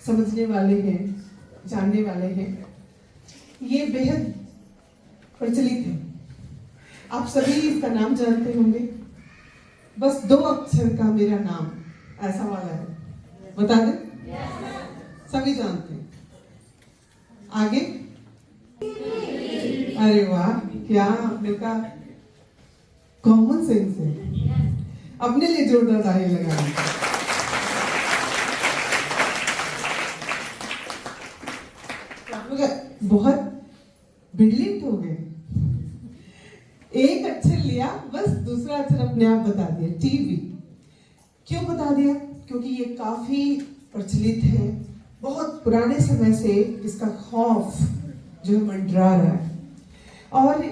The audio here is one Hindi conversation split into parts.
समझने वाले हैं, जानने वाले हैं। ये बेहद प्रचलित है, आप सभी इसका नाम जानते होंगे। बस 2 अक्षर का मेरा नाम ऐसा वाला है, बता दें? सभी जानते हैं। आगे? अरे वाह, क्या आपने कहा, कॉमन सेंस है। अपने लिए जोरदार ताली लगाएं। बहुत ब्रिलियंट हो गए। एक अक्षर लिया, बस दूसरा अक्षर अपने आप बता दिया। टीवी क्यों बता दिया? क्योंकि ये काफी प्रचलित है, बहुत पुराने समय से इसका खौफ जो है मंडरा रहा है। और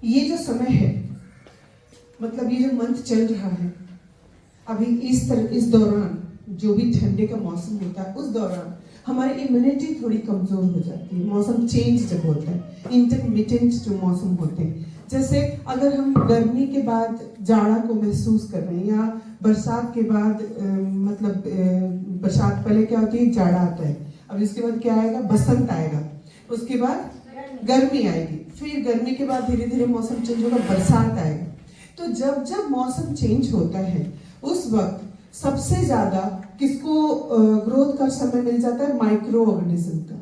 ये जो समय है, मतलब ये जो मंथ चल रहा है अभी, इस दौरान जो भी ठंडे का मौसम होता है, उस दौरान हमारी इम्यूनिटी थोड़ी कमजोर हो जाती है। मौसम चेंज जब होता है, इंटरमिटेंट जो मौसम होते हैं, जैसे अगर हम गर्मी के बाद जाड़ा को महसूस कर रहे हैं, या बरसात के बाद बरसात पहले क्या होती है, जाड़ा आता है, अब इसके बाद क्या आएगा, बसंत आएगा, उसके बाद गर्मी आएगी, फिर गर्मी के बाद धीरे धीरे मौसम चेंज होगा, बरसात आएगा। तो जब जब मौसम चेंज होता है उस वक्त सबसे ज्यादा किसको ग्रोथ का समय मिल जाता है? माइक्रो ऑर्गेनिज्म का।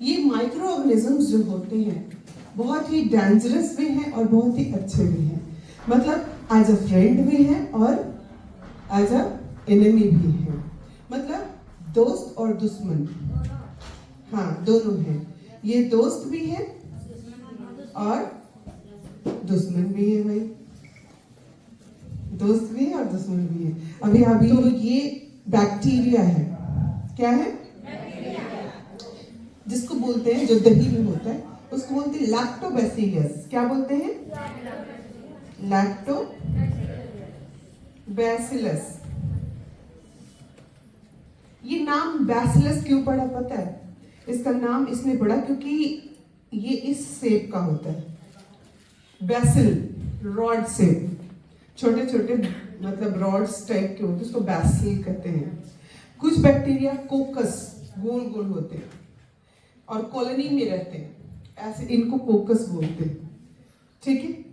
ये माइक्रो ऑर्गेनिजम्स जो होते हैं बहुत ही डेंजरस भी हैं और बहुत ही अच्छे भी हैं। मतलब एज अ फ्रेंड भी हैं और एज अ एनिमी भी हैं। मतलब दोस्त और दुश्मन, हाँ, दोनों हैं। ये दोस्त भी है और दुश्मन भी है भाई, दोस्त भी है और दुश्मन भी है। अभी तो ये बैक्टीरिया है। क्या है? जिसको बोलते हैं, जो दही में होता है, उसको बोलते हैं लैक्टोबैसिलस। क्या बोलते हैं? लैक्टोबैसिलस। ये नाम बैसिलस क्यों पड़ा पता है? इसका नाम इसमें पड़ा क्योंकि ये इस शेप का होता है, बैसिल, रॉड शेप, छोटे छोटे मतलब रॉड्स टाइप के होते हैं, उसको बैसिल कहते हैं। कुछ बैक्टीरिया कोकस, गोल गोल होते हैं और कॉलोनी में रहते हैं, ऐसे इनको कोकस बोलते हैं, ठीक है।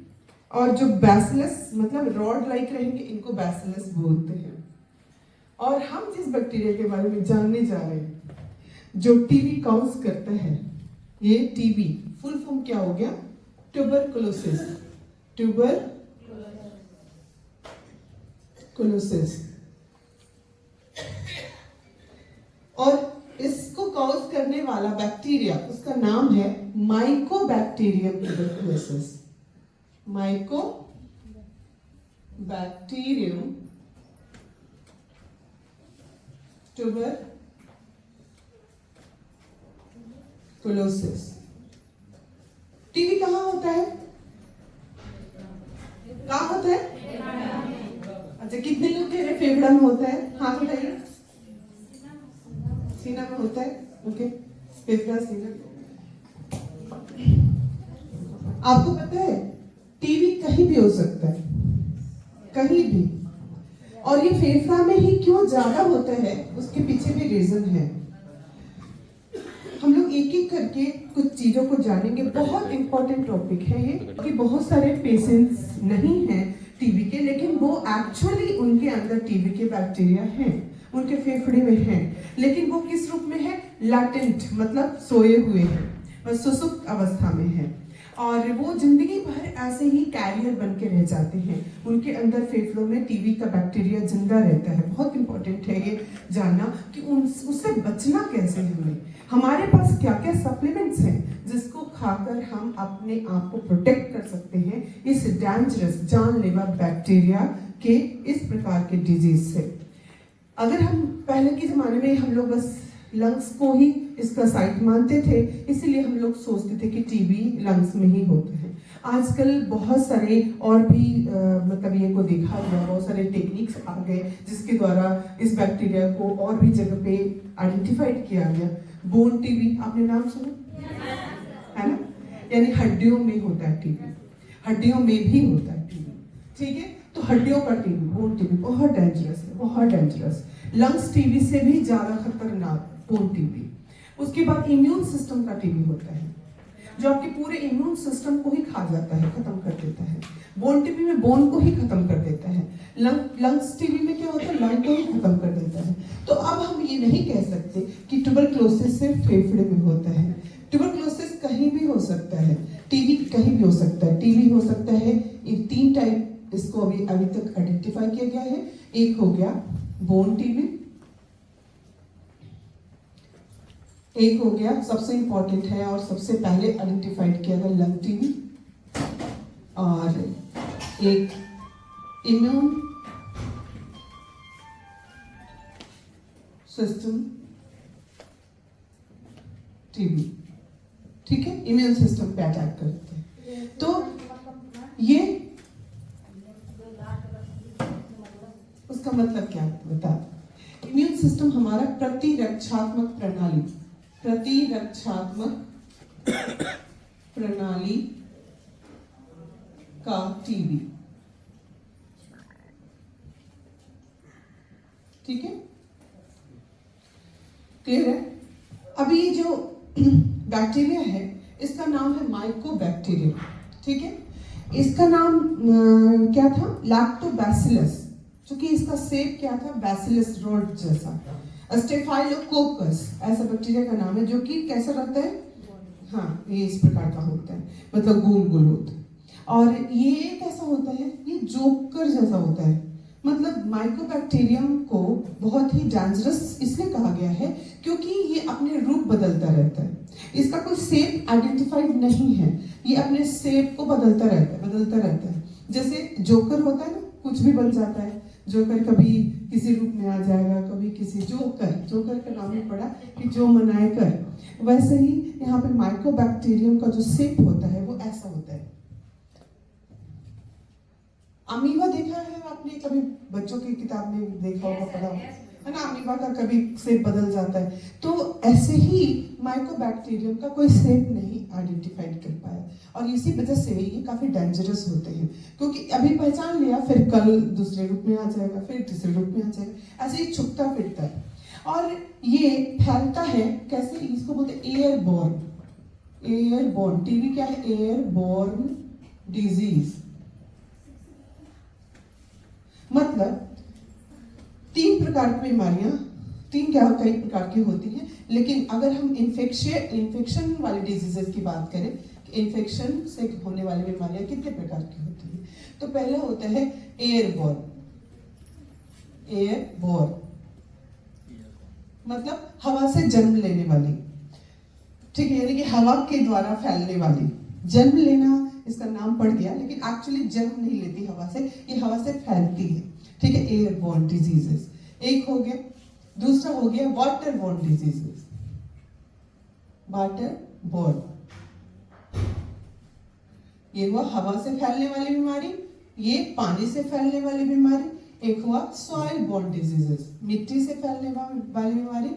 और जो बैसिलस मतलब रॉड लाइक रहेंगे, इनको बैसिलस बोलते हैं। और हम जिस बैक्टीरिया के बारे में जानने जा रहे हैं, जो टीबी कॉज करता है, ये टीबी फुल फॉर्म क्या हो गया? ट्यूबरकुलोसिस। ट्यूबरकुलोसिस। और इसको कॉज करने वाला बैक्टीरिया, उसका नाम है Mycobacterium tuberculosis. Mycobacterium tuberculosis. TB कहाँ होता है? कहाँ होता है? अच्छा, कितने लोग कह रहे फेफड़ा में होता है? हाँ बताइए। सीना में होता है, ओके। फेफड़ा, सीना। आपको पता है टीबी कहीं भी हो सकता है, कहीं भी। और ये फेफड़ा में ही क्यों ज्यादा होता है, उसके पीछे भी रीजन है। हम लोग एक एक करके कुछ चीजों को जानेंगे। बहुत इंपॉर्टेंट टॉपिक है ये, कि बहुत सारे पेशेंट्स नहीं हैं टीबी के, लेकिन वो एक्चुअली उनके अंदर टीबी के बैक्टीरिया हैं, उनके फेफड़े में हैं, लेकिन वो किस रूप में है? लैटेंट, मतलब सोए हुए हैं, सुसुप्त अवस्था में है। और वो जिंदगी भर ऐसे ही कैरियर बन के रह जाते हैं, उनके अंदर फेफड़ों में टीबी का बैक्टीरिया जिंदा रहता है। बहुत इंपॉर्टेंट है ये जानना कि उससे बचना कैसे है। हमें, हमारे पास क्या क्या सप्लीमेंट्स हैं जिसको खाकर हम अपने आप को प्रोटेक्ट कर सकते हैं इस डेंजरस, जानलेवा बैक्टीरिया के, इस प्रकार के डिजीज से। अगर हम पहले के जमाने में हम लोग बस लंग्स को ही इसका साइट मानते थे, इसीलिए हम लोग सोचते थे कि टीबी लंग्स में ही होते हैं। आजकल बहुत सारे और भी मतलब ये को देखा गया, बहुत सारे टेक्निक्स आ गए जिसके द्वारा इस बैक्टीरिया को और भी जगह पे आइडेंटिफाइड किया गया। बोन टीबी, आपने नाम सुना है ना? यानी हड्डियों में होता है टीबी। हड्डियों में भी होता है टीबी, ठीक है। तो हड्डियों का टीबी, बोन टीबी बहुत डेंजरस है, बहुत डेंजरस। लंग्स टीबी से भी ज्यादा खतरनाक बोन टीबी। उसके बाद इम्यून सिस्टम का टीबी होता है, जो आपके पूरे इम्यून सिस्टम को ही खा जाता है, खत्म कर देता है। बोन टीबी में बोन को ही खत्म कर देता है। लंग्स टीबी में क्या होता है, लंग को ही खत्म कर देता है। तो अब हम ये नहीं कह सकते कि ट्यूबरक्लोसिस सिर्फ फेफड़े में होता है। ट्यूबरक्लोसिस कहीं भी हो सकता है, टीबी कहीं भी हो सकता है। टीबी हो सकता है, ये 3 टाइप इसको अभी तक आइडेंटिफाई किया गया है। एक हो गया बोन टीबी, एक हो गया सबसे इंपॉर्टेंट है और सबसे पहले आइडेंटिफाइड किया गया लंग टीबी, और एक इम्यून सिस्टम टीबी, ठीक है, इम्यून सिस्टम पे अटैक करते हैं। तो ये उसका मतलब क्या बता। इम्यून सिस्टम हमारा प्रतिरक्षात्मक प्रणाली का टीबी, ठीक है, क्लियर है। अभी ये जो बैक्टीरिया है इसका नाम है माइकोबैक्टीरियम, ठीक है। इसका नाम क्या था, लैक्टोबैसिलस, क्योंकि इसका शेप क्या था, बैसिलस रोड जैसा। स्टेफाइलोकोकस ऐसा बैक्टीरिया का नाम है, जो कि कैसा रहता है, हाँ ये इस प्रकार का होता है, मतलब गोल गोल होता है। और ये कैसा होता है, ये जोकर जैसा होता है। मतलब माइकोबैक्टीरियम को बहुत ही डेंजरस इसलिए कहा गया है क्योंकि ये अपने रूप बदलता रहता है। इसका कोई शेप आइडेंटिफाइड नहीं है, ये अपने शेप को बदलता रहता है। जैसे जोकर होता है ना, कुछ भी बन जाता है। जोकर कभी किसी रूप में आ जाएगा, कभी किसी जोकर का नाम ही पड़ा कि जो मनाए कर। वैसे ही यहाँ पे माइकोबैक्टीरियम का जो शेप होता है वो ऐसा होता है। अमीबा देखा है आपने, कभी बच्चों की किताब में देखा होगा, पढ़ा है ना, अमीबा का कभी शेप बदल जाता है। तो ऐसे ही माइकोबैक्टीरियम का कोई शेप नहीं आइडेंटिफाइड कर पाया, और इसी वजह से ये काफी डेंजरस होते हैं, क्योंकि अभी पहचान लिया, फिर कल दूसरे रूप में आ जाएगा, फिर तीसरे रूप में आ जाएगा, ऐसे ही छुपता फिरता है। और ये फैलता है कैसे, इसको बोलते हैं एयरबोर्न। टीबी क्या है, एयरबोर्न डिजीज। मतलब 3 प्रकार की बीमारियां, कई प्रकार की होती हैं, लेकिन अगर हम इन्फेक्शन वाले डिजीजेस की बात करें, इन्फेक्शन से होने वाली बीमारियां कितने प्रकार की होती हैं, तो पहला होता है एयरबोर्न। मतलब हवा से जन्म लेने वाली, ठीक है, यानी कि हवा के द्वारा फैलने वाली। जन्म लेना इसका नाम पड़ गया, लेकिन एक्चुअली जन्म नहीं लेती हवा से, ये हवा से फैलती है, ठीक है, एयरबोर्न डिजीजेस एक हो गया। दूसरा हो गया वाटरबोर्न डिजीजेस। वाटरबोर्न ये हुआ हवा से फैलने वाली बीमारी, ये पानी से फैलने वाली बीमारी। एक हुआ सॉइल बोर्न डिजीजेस, मिट्टी से फैलने वाली बीमारी,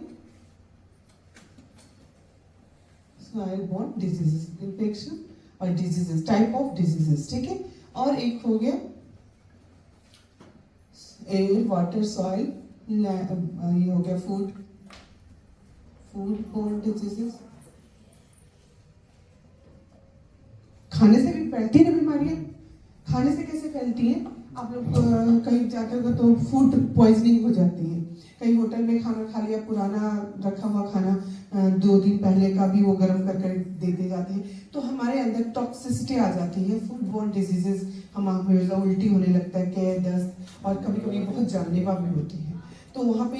सॉइल बोर्न डिजीजेस, इन्फेक्शन और डिजीजेस, टाइप ऑफ डिजीजेस, ठीक है। और एक हो गया एयर, वाटर, सॉइल, ये हो गया फूड बोर्न डिजीजेस। खाने से भी फैलती है ना बीमारियां। खाने से कैसे फैलती है, आप लोग कहीं जाते हो तो फूड पॉइजनिंग हो जाती है। कहीं होटल में खाना खा लिया, पुराना रखा हुआ खाना 2 दिन पहले का भी वो गर्म कर देते जाते हैं, तो हमारे अंदर टॉक्सिसिटी आ जाती है। फूड बोर्न डिजीजेस, हमेशा उल्टी होने लगता है, कैर, दस्त, और कभी कभी बहुत जानलेवा भी होती है। तो वहाँ पे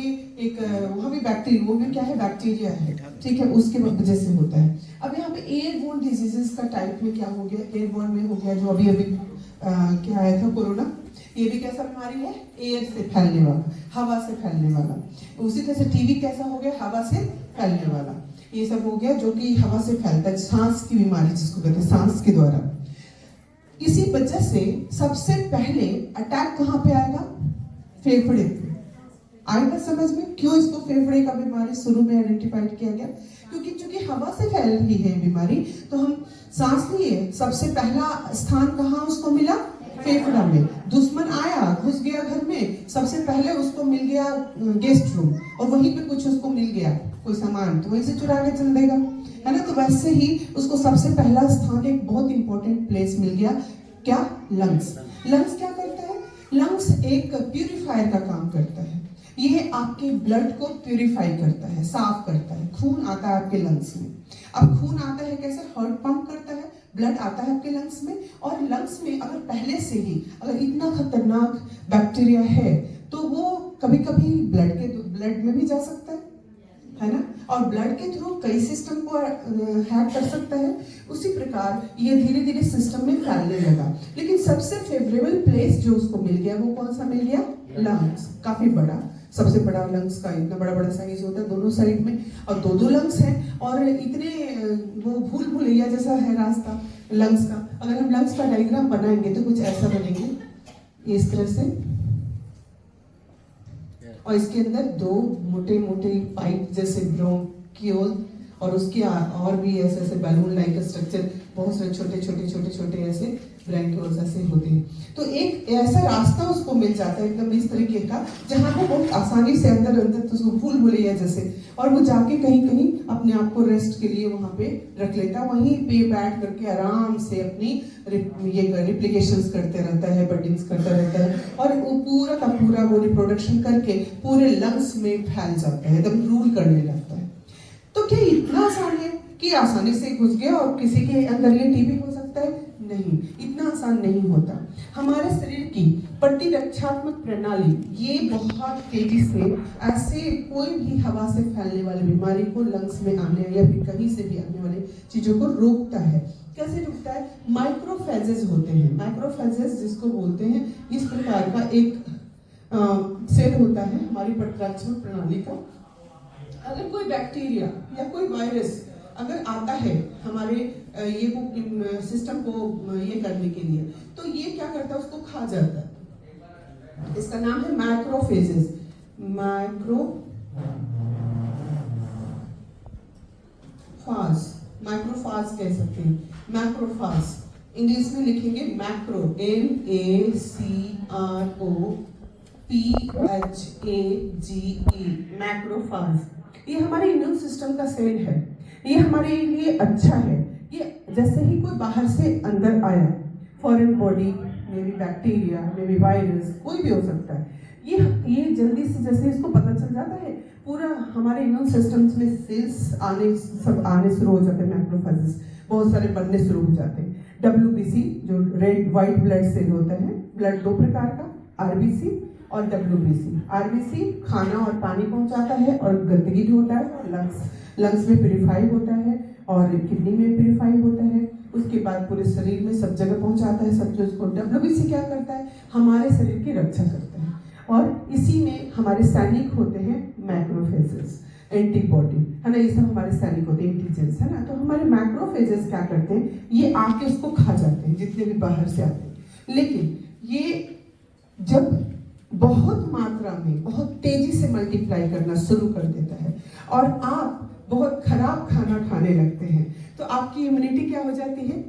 बैक्टीरिया, वो भी क्या है, बैक्टीरिया है, ठीक है, उसके वजह से होता है। अब यहाँ पे एयरबोर्न डिजीजेस का टाइप में क्या हो गया, एयरबोर्न में हो गया जो अभी क्या आया था, कोरोना। ये भी कैसा बीमारी है, एयर से फैलने वाला, हवा से फैलने वाला। उसी तरह से टीबी कैसा हो गया, हवा से फैलने वाला। ये सब हो गया जो कि हवा से फैलता है, सांस की बीमारी जिसको कहते हैं, सांस के द्वारा। इसी वजह से सबसे पहले अटैक कहाँ पे आएगा, फेफड़े पे। आएगा समझ में क्यों इसको फेफड़े का बीमारी शुरू में आइडेंटिफाइड किया गया? क्योंकि चूंकि हवा से फैल रही है बीमारी, तो हम सांस लिए, सबसे पहला स्थान कहाँ उसको मिला? फेफड़ा में। दुश्मन आया, घुस गया घर में, सबसे पहले उसको मिल गया गेस्ट रूम, और वहीं पे कुछ उसको मिल गया कोई सामान, तो वहीं से चुरा के चल देगा, है ना? तो वैसे ही उसको सबसे पहला स्थान एक बहुत इंपॉर्टेंट प्लेस मिल गया, क्या? लंग्स। लंग्स क्या करता है? लंग्स एक प्यूरिफायर का काम करता है। यह आपके ब्लड को प्यूरिफाई करता है, साफ करता है। खून आता है आपके लंग्स में। अब खून आता है कैसे? हार्ट पंप करता है, ब्लड आता है आपके लंग्स में, और लंग्स में अगर पहले से ही अगर इतना खतरनाक बैक्टीरिया है, तो वो कभी कभी ब्लड में भी जा सकता है ना? और ब्लड के थ्रू कई सिस्टम को हैक कर सकता है। उसी प्रकार ये धीरे धीरे सिस्टम में फैलने लगा। लेकिन सबसे फेवरेबल प्लेस जो उसको मिल गया, वो कौन सा मिल गया? लंग्स। काफी बड़ा, सबसे बड़ा लंग्स का इतना बड़ा बड़ा साइज होता है दोनों साइड में, और दो लंग्स हैं, और इतने वो भूलैया जैसा है रास्ता लंग्स का। अगर हम लंग्स का डायग्राम बनाएंगे तो कुछ ऐसा बनेंगे, इस तरह से, और इसके अंदर दो मोटे मोटे पाइप जैसे ब्रोंकियोल, और उसके और भी ऐसे ऐसे बैलून लाइक स्ट्रक्चर, बहुत सारे छोटे छोटे छोटे छोटे ऐसे ब्रैंक्यूल्स ऐसे होते हैं। तो एक ऐसा रास्ता उसको मिल जाता है एकदम इस तरीके का, जहाँ वो बहुत आसानी से अंदर अंदर तो भूलैया जैसे, और वो जाके कहीं कहीं अपने आप को रेस्ट के लिए वहाँ पे रख लेता है, वहीं पे बैठ करके आराम से अपनी ये रिप्लिकेशंस करते रहता है, बडिंग्स करता रहता है, और वो पूरा का पूरा वो रिप्रोडक्शन करके पूरे लंग्स में फैल जाता है, एकदम रूल करने लगता है। तो क्या इतना आसान है कि आसानी से घुस गया और किसी के अंदर ये टीबी हो सकता है? नहीं, इतना आसान नहीं होता। हमारे शरीर की प्रतिरक्षात्मक प्रणाली ये बहुत तेजी से ऐसे कोई भी हवा से फैलने वाली बीमारी को लंग्स में आने या फिर कहीं से भी आने वाली चीजों को रोकता है। कैसे रोकता है? माइक्रोफेजेस होते हैं। माइक्रोफेजेस जिसको बोलते हैं, इस प्रकार का एक सेल होता है हमारी प्रतिरक्षात्मक प्रणाली का। अगर कोई बैक्टीरिया या कोई वायरस अगर आता है हमारे ये को सिस्टम को ये करने के लिए, तो ये क्या करता है? उसको खा जाता है। इसका नाम है मैक्रोफेजेस। मैक्रोफाज कह सकते हैं। मैक्रोफाज इंग्लिश में लिखेंगे मैक्रो, MACROPHAGE, मैक्रोफाज। ये हमारे इम्यून सिस्टम का सेल है। ये हमारे लिए अच्छा है। ये जैसे ही कोई बाहर से अंदर आया, फॉरेन बॉडी में भी बैक्टीरिया में भी वायरस कोई भी हो सकता है, ये जल्दी से जैसे इसको पता चल जाता है, पूरा हमारे इम्यून सिस्टम्स में सेल्स आने शुरू हो जाते हैं। मैक्रोफेजेस बहुत सारे बनने शुरू हो जाते हैं। WBC जो रेड वाइट ब्लड सेल होता है, ब्लड दो प्रकार का, RBC और WBC। RBC खाना और पानी पहुंचाता है और गंदगी ढोता है, और लंग्स में प्यूरिफाई होता है और किडनी में प्यूरिफाई होता है, उसके बाद पूरे शरीर में सब जगह पहुंचाता है सब चीज को। WBC क्या करता है? हमारे शरीर की रक्षा करता है, और इसी में हमारे सैनिक होते हैं मैक्रोफेजेस, एंटीबॉडी, है ना? ये सब हमारे सैनिक होते हैं, एंटीजेंस, है ना? तो हमारे मैक्रोफेजेस क्या करते हैं? ये आके उसको खा जाते हैं जितने भी बाहर से आते हैं। लेकिन ये जब बहुत मात्रा में बहुत तेजी से मल्टीप्लाई करना शुरू कर देता है और आप बहुत खराब खाना खाने लगते हैं, तो आपकी इम्यूनिटी क्या हो जाती है?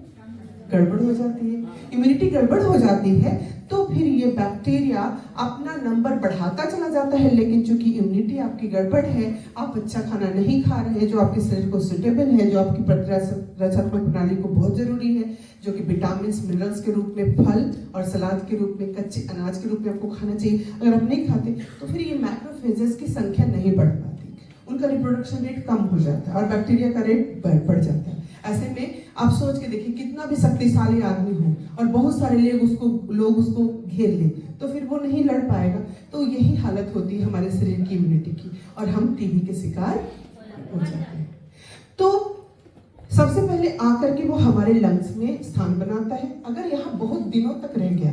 गड़बड़ हो जाती है। इम्यूनिटी गड़बड़ हो जाती है तो फिर ये बैक्टीरिया अपना नंबर बढ़ाता चला जाता है। लेकिन चूंकि इम्यूनिटी आपकी गड़बड़ है, आप अच्छा खाना नहीं खा रहे हैं जो आपके शरीर को सुटेबल है, जो आपकी प्रतिरक्षात्मक प्रणाली को बहुत जरूरी है, जो कि विटामिन मिनरल्स के रूप में फल और सलाद के रूप में, कच्चे अनाज के रूप में आपको खाना चाहिए। अगर आप नहीं खाते तो फिर ये मैक्रोफेजेस की संख्या नहीं बढ़ पाती, उनका रिप्रोडक्शन रेट कम हो जाता है और बैक्टीरिया का रेट बढ़ जाता है। ऐसे में आप सोच के देखिए, कितना भी शक्तिशाली आदमी हो और बहुत सारे लोग उसको घेर लें, तो फिर वो नहीं लड़ पाएगा। तो यही हालत होती है हमारे शरीर की इम्यूनिटी की, और हम टीबी के शिकार हो जाते हैं। तो सबसे पहले आकर के वो हमारे लंग्स में स्थान बनाता है। अगर यहाँ बहुत दिनों तक रह गया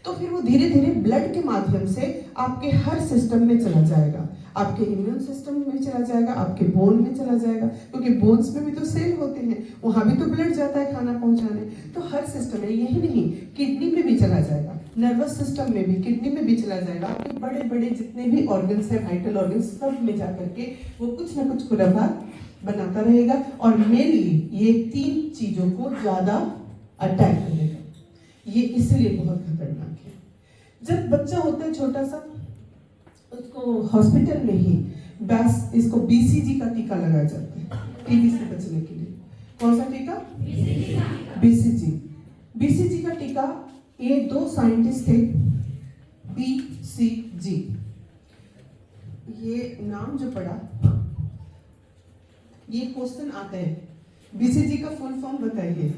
तो फिर वो धीरे धीरे ब्लड के माध्यम से आपके हर सिस्टम में चला जाएगा, आपके इम्यून सिस्टम में चला जाएगा, आपके बोन में चला जाएगा, क्योंकि बोन्स में भी तो सेल होते हैं, वहां भी तो ब्लड जाता है खाना पहुंचाने। तो हर सिस्टम में, यही नहीं किडनी में भी चला जाएगा, नर्वस सिस्टम में भी, किडनी में भी चला जाएगा, आपके बड़े बड़े जितने भी ऑर्गन्स है, वाइटल ऑर्गन्स, सब में जा करके वो कुछ ना कुछ खुराफात बनाता रहेगा और मेनली ये 3 चीजों को ज्यादा अटैक करेगा। ये इसलिए बहुत खतरनाक है। जब बच्चा होता है छोटा सा, उसको हॉस्पिटल में ही इसको BCG का टीका लगाया जाता है टीबी से बचने के लिए। कौन सा टीका? BCG का टीका। ये 2 साइंटिस्ट थे, BCG, ये नाम जो पढ़ा, ये क्वेश्चन आता है, BCG का फुल फॉर्म बताइए।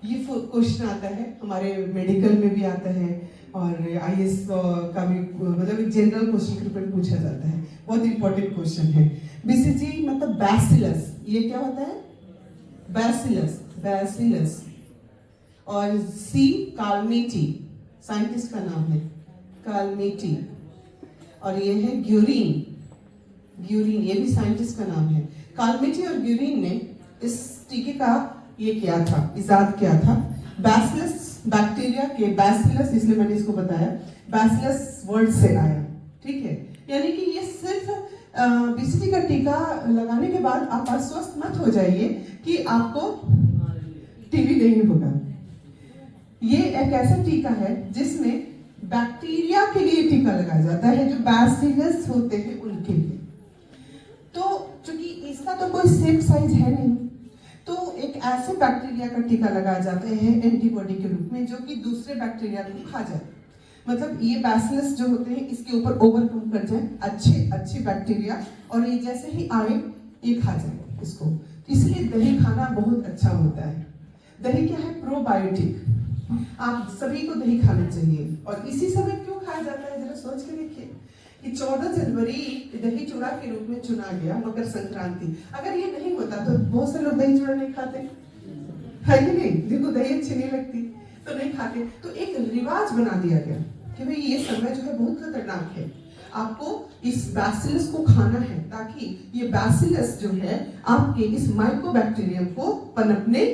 ये क्वेश्चन आता है, हमारे मेडिकल में भी आता है और IAS का भी, मतलब एक जनरल क्वेश्चन के रूप में पूछा जाता है, बहुत इंपॉर्टेंट क्वेश्चन है। BCG मतलब बैसिलस, ये क्या होता है? बैसिलस। और C कालमेटी, साइंटिस्ट का नाम है कालमेटी। और ये है ग्यूरिन, ये भी साइंटिस्ट का नाम है। कालमेटी और ग्यूरिन ने इस टीके का ये किया था, इजाद किया था। बैसिलस बैक्टीरिया के बैसिलस, इसलिए मैंने इसको बताया, बैसिलस वर्ड से आया, ठीक है। यानी कि ये सिर्फ BCG का टीका लगाने के बाद आप आश्वस्त मत हो जाइए कि आपको टीबी नहीं होगा। ये एक ऐसा टीका है जिसमें बैक्टीरिया के लिए टीका लगाया जाता है, जो बैसिलस होते हैं उनके लिए। तो चूंकि इसका तो कोई सेफ साइज है नहीं, तो एक ऐसे बैक्टीरिया का टीका लगाया जाता है एंटीबॉडी के रूप में, जो कि दूसरे बैक्टीरिया को खा जाए। मतलब ये बैसिलस जो होते हैं इसके ऊपर ओवरकम कर जाए अच्छे बैक्टीरिया, और ये जैसे ही आए ये खा जाए इसको। इसलिए दही खाना बहुत अच्छा होता है। दही क्या है? प्रोबायोटिक। आप सभी को दही खाना चाहिए। और इसी समय क्यों खाया जाता है, जरा सोच के देखिए कि 14 जनवरी दही चूड़ा के रूप में चुना गया, मकर संक्रांति। अगर ये नहीं होता तो बहुत से लोग दही चूड़ा नहीं खाते, है कि नहीं? जिनको दही अच्छी नहीं लगती तो नहीं खाते। तो एक रिवाज बना दिया गया कि भाई ये समय जो है बहुत खतरनाक है, आपको इस बैसिलस को खाना है, ताकि ये बैसिलस जो है आपके इस माइकोबैक्टीरियम को पनपने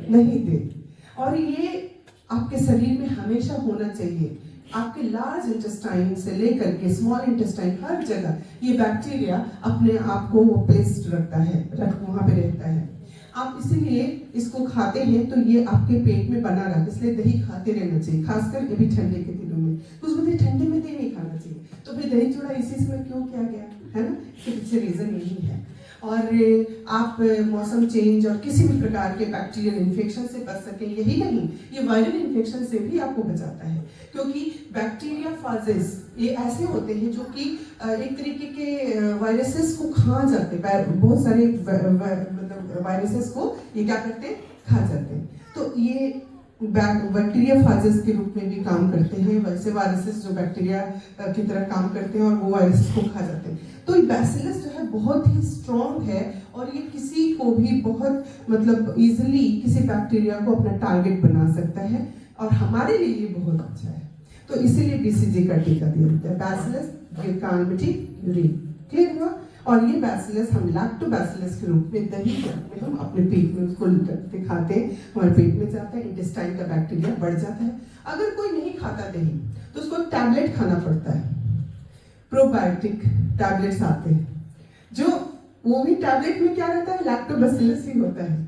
नहीं दे। और ये आपके शरीर में हमेशा होना चाहिए। आपके लार्ज इंटेस्टाइन से लेकर के स्मॉल इंटेस्टाइन, हर जगह ये बैक्टीरिया अपने आप को प्लेस्ड रखता है, वहां पे रहता है। आप इसीलिए इसको खाते हैं तो ये आपके पेट में बना रहता है, इसलिए दही खाते रहना चाहिए, खासकर ये भी ठंडे के दिनों में। कुछ बोलते ठंडे में दही नहीं खाना चाहिए, तो फिर दही चूड़ा इसी समय क्यों किया गया है ना? इसके पीछे रीजन यही है। और आप मौसम चेंज और किसी भी प्रकार के बैक्टीरियल इन्फेक्शन से बच सकें, यही नहीं, ये वायरल इन्फेक्शन से भी आपको बचाता है। क्योंकि बैक्टीरिया फाजेस ये ऐसे होते हैं जो कि एक तरीके के वायरसेस को खा जाते हैं, बहुत सारे मतलब वायरसेस को ये क्या करते हैं? खा जाते हैं। तो ये बैक्टीरिया फाजेस के रूप में भी काम करते हैं। वैसे वायरसेस जो बैक्टीरिया की तरह काम करते हैं और वो वायरसेस को खा जाते हैं। तो ये बैसिलस जो है बहुत ही स्ट्रॉन्ग है और ये किसी को भी बहुत मतलब इजीली किसी बैक्टीरिया को अपना टारगेट बना सकता है, और हमारे लिए ये बहुत अच्छा है। तो इसीलिए BCG का टीका दिया जाता है, बैसिलस कालमेटी ग्यूरिन। क्लियर हुआ? और ये बैसिलस हम लैक्टोबैसिलस के रूप में दही में हम अपने पेट में उसको रखते खाते हैं, हमारे पेट में जाता है, इंटेस्टाइन का बैक्टीरिया बढ़ जाता है। अगर कोई नहीं खाता दही तो उसको टैबलेट खाना पड़ता है, प्रोबायोटिक टैबलेट्स आते हैं, जो वो भी टैबलेट में क्या रहता है? लैक्टोबैसिलस ही होता है।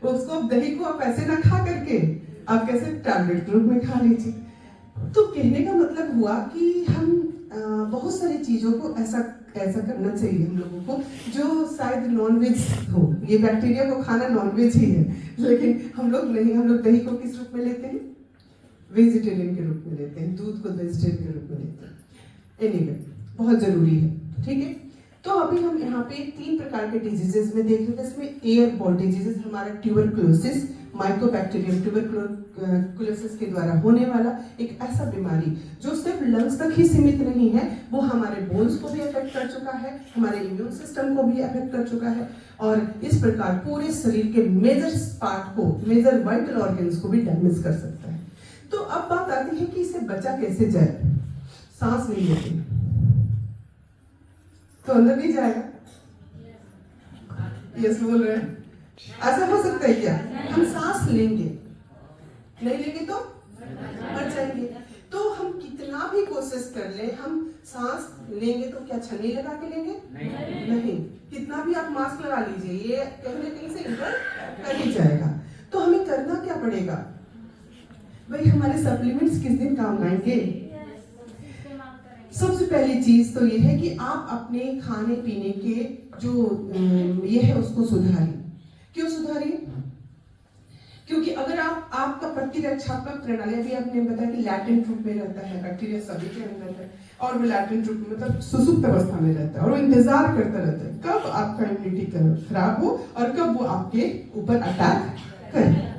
उसको आप दही को आप ऐसे ना खा करके आप कैसे टैबलेट के रूप में खा लीजिए। तो कहने का मतलब हुआ कि हम बहुत सारी चीजों को ऐसा करना चाहिए हम लोगों को जो शायद नॉनवेज हो। ये बैक्टीरिया को खाना नॉनवेज ही है, लेकिन हम लोग नहीं, हम लोग दही को किस रूप में लेते हैं? वेजिटेरियन के रूप में लेते हैं, दूध को वेजिटेरियन के रूप में लेते हैं। एनीवे बहुत जरूरी है, ठीक है। तो अभी हम यहाँ पे 3 प्रकार के डिजीजेस में देख रहे थे। इसमें एयरबॉर्न डिजीजेस, हमारा ट्यूबरकुलोसिस, माइकोबैक्टीरियम ट्यूबरकुलोसिस के द्वारा होने वाला एक ऐसा बीमारी जो सिर्फ लंग्स तक ही सीमित नहीं है, वो हमारे बोन्स को भी अफेक्ट कर चुका है, हमारे इम्यून सिस्टम को भी अफेक्ट कर चुका है, और इस प्रकार पूरे शरीर के मेजर पार्ट को, मेजर वाइटल ऑर्गन्स को भी डैमेज कर सकता है। तो अब बात आती है कि इसे बचा कैसे जाए। सांस नहीं लेते तो अंदर नहीं जाएगा, यस बोल रहे हैं। ऐसा हो सकता है क्या? हम सांस लेंगे, नहीं लेंगे तो मर जाएंगे। तो हम कितना भी कोशिश कर ले, हम सांस लेंगे तो क्या छन्नी लगा के लेंगे? नहीं। कितना भी आप मास्क लगा लीजिए, ये कहीं ना कहीं से इंटर कर ही जाएगा। तो हमें करना क्या पड़ेगा भाई? हमारे सप्लीमेंट्स किस दिन काम आएंगे? सबसे पहली चीज तो ये है कि आप अपने खाने पीने के जो ये है उसको सुधारिए। क्यों सुधारिए? क्योंकि अगर आपका प्रतिरक्षात्मक प्रणाली, अभी आपने बताया कि लैटेंट रूप में रहता है, बैक्टीरिया सभी के अंदर है और वो लैटेंट रूप में मतलब सुसुप्त अवस्था में रहता है और वो इंतजार करता रहता है कब आपका इम्यूनिटी खराब हो और कब वो आपके ऊपर अटैक करे।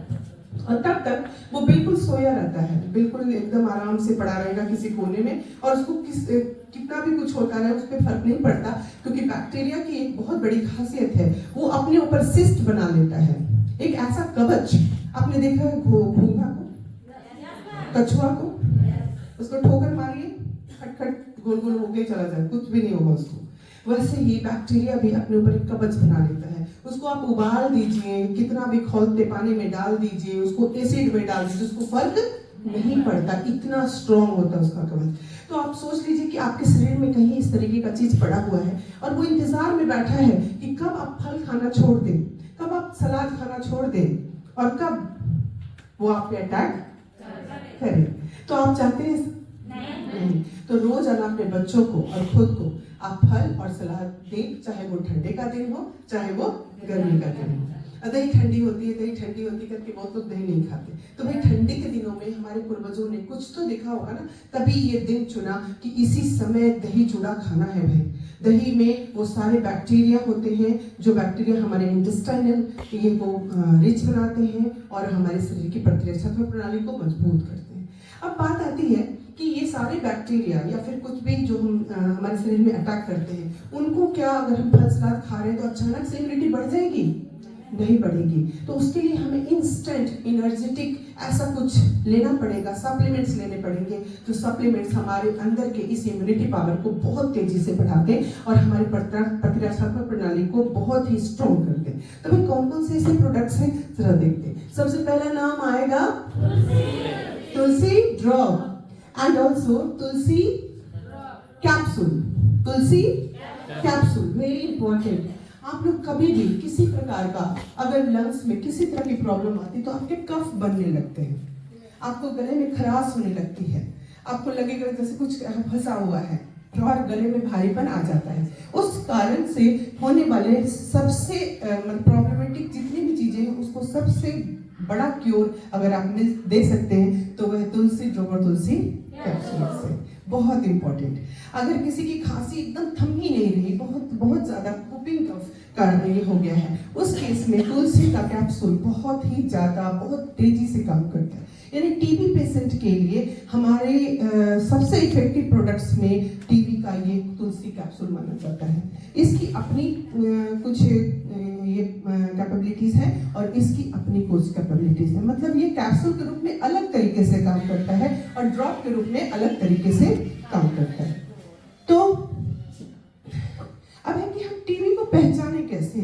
और तब तक वो बिल्कुल सोया रहता है, बिल्कुल एकदम आराम से पड़ा रहेगा किसी कोने में, और उसको कितना भी कुछ होता रहे उस पर फर्क नहीं पड़ता, क्योंकि बैक्टीरिया की एक बहुत बड़ी खासियत है, वो अपने ऊपर सिस्ट बना लेता है, एक ऐसा कवच। आपने देखा है घोंघा को, कछुआ को, उसको ठोकर मारिए खटखट गोल गोल होके चला जाए, कुछ भी नहीं होगा उसको। वैसे ही बैक्टीरिया भी अपने ऊपर एक कवच बना लेता है। उसको आप उबाल दीजिए, कितना भी खौलते पानी में डाल दीजिए, उसको एसिड में डाल दीजिए, उसको फर्क नहीं पड़ता, इतना स्ट्रॉन्ग होता है उसका कवच। तो आप सोच लीजिए कि आपके शरीर में कहीं इस तरीके का चीज पड़ा हुआ है और वो इंतजार में बैठा है कि कब आप फल खाना छोड़ दें, कब आप सलाद खाना छोड़ दें और कब वो आप पे अटैक करे। तो आप चाहते हैं? नहीं। तो रोज अपने बच्चों को और खुद को आप फल और सलाद दें, चाहे वो ठंडे का दिन हो चाहे वो गर्मी का दिन हो। दही ठंडी होती है, दही ठंडी होती करके बहुत लोग दही नहीं खाते। तो भाई ठंडी के दिनों में हमारे पूर्वजों ने कुछ तो देखा होगा ना, तभी ये दिन चुना कि इसी समय दही चूड़ा खाना है भाई। दही में वो सारे बैक्टीरिया होते हैं जो बैक्टीरिया हमारे इंटेस्टाइनल ये को रिच बनाते हैं और हमारे शरीर की प्रतिरक्षात्मक प्रणाली को मजबूत करते हैं। अब बात आती है कि ये सारे बैक्टीरिया या फिर कुछ भी जो हम हमारे शरीर में अटैक करते हैं, उनको क्या अगर हम फल सलाद खा रहे हैं तो अचानक से इम्यूनिटी बढ़ जाएगी? नहीं बढ़ेगी। तो उसके लिए हमें इंस्टेंट एनर्जेटिक ऐसा कुछ लेना पड़ेगा, सप्लीमेंट्स लेने पड़ेंगे, जो सप्लीमेंट्स हमारे अंदर के इस इम्यूनिटी पावर को बहुत तेजी से बढ़ाते हैं और हमारी प्रतिरक्षात्मक प्रणाली को बहुत ही स्ट्रॉन्ग करते हैं। तो भाई कौन कौन से ऐसे प्रोडक्ट्स हैं जरा देखते हैं। सबसे पहला नाम आएगा तुलसी ड्रॉप and also तुलसी कैप्सूल। तुलसी कैप्सूल वेरी इंपॉर्टेंट। आप लोग कभी भी किसी प्रकार का अगर लंग्स में किसी तरह की प्रॉब्लम आती तो आपके कफ बनने लगते हैं, आपको गले में खराश होने लगती है, आपको लगेगा जैसे कुछ फंसा हुआ है और गले में भारीपन आ जाता है। उस कारण से होने वाले सबसे प्रॉब्लमेटिक जितनी भी चीजें हैं उसको सबसे बड़ा क्योर अगर आप दे सकते हैं तो वह तुलसी ड्रॉप और तुलसी कैप्सूल से। बहुत इंपॉर्टेंट। अगर किसी की खांसी एकदम थम ही नहीं रही, बहुत ज्यादा कुपिंग कफ का ये हो गया है, उस केस में तुलसी का कैप्सूल बहुत ही ज्यादा बहुत तेजी से काम करता है। यानी टीबी पेशेंट के लिए हमारे सबसे इफेक्टिव प्रोडक्ट्स में टीबी का ये तुलसी कैप्सूल माना जाता है। इसकी अपनी कुछ ये कैपेबिलिटीज है और इसकी अपनी कुछ कैपेबिलिटीज है। मतलब ये कैप्सूल के रूप में अलग तरीके से काम करता है और ड्रॉप के रूप में अलग तरीके से काम करता है। तो अब है कि हम टीबी को पहचाने कैसे।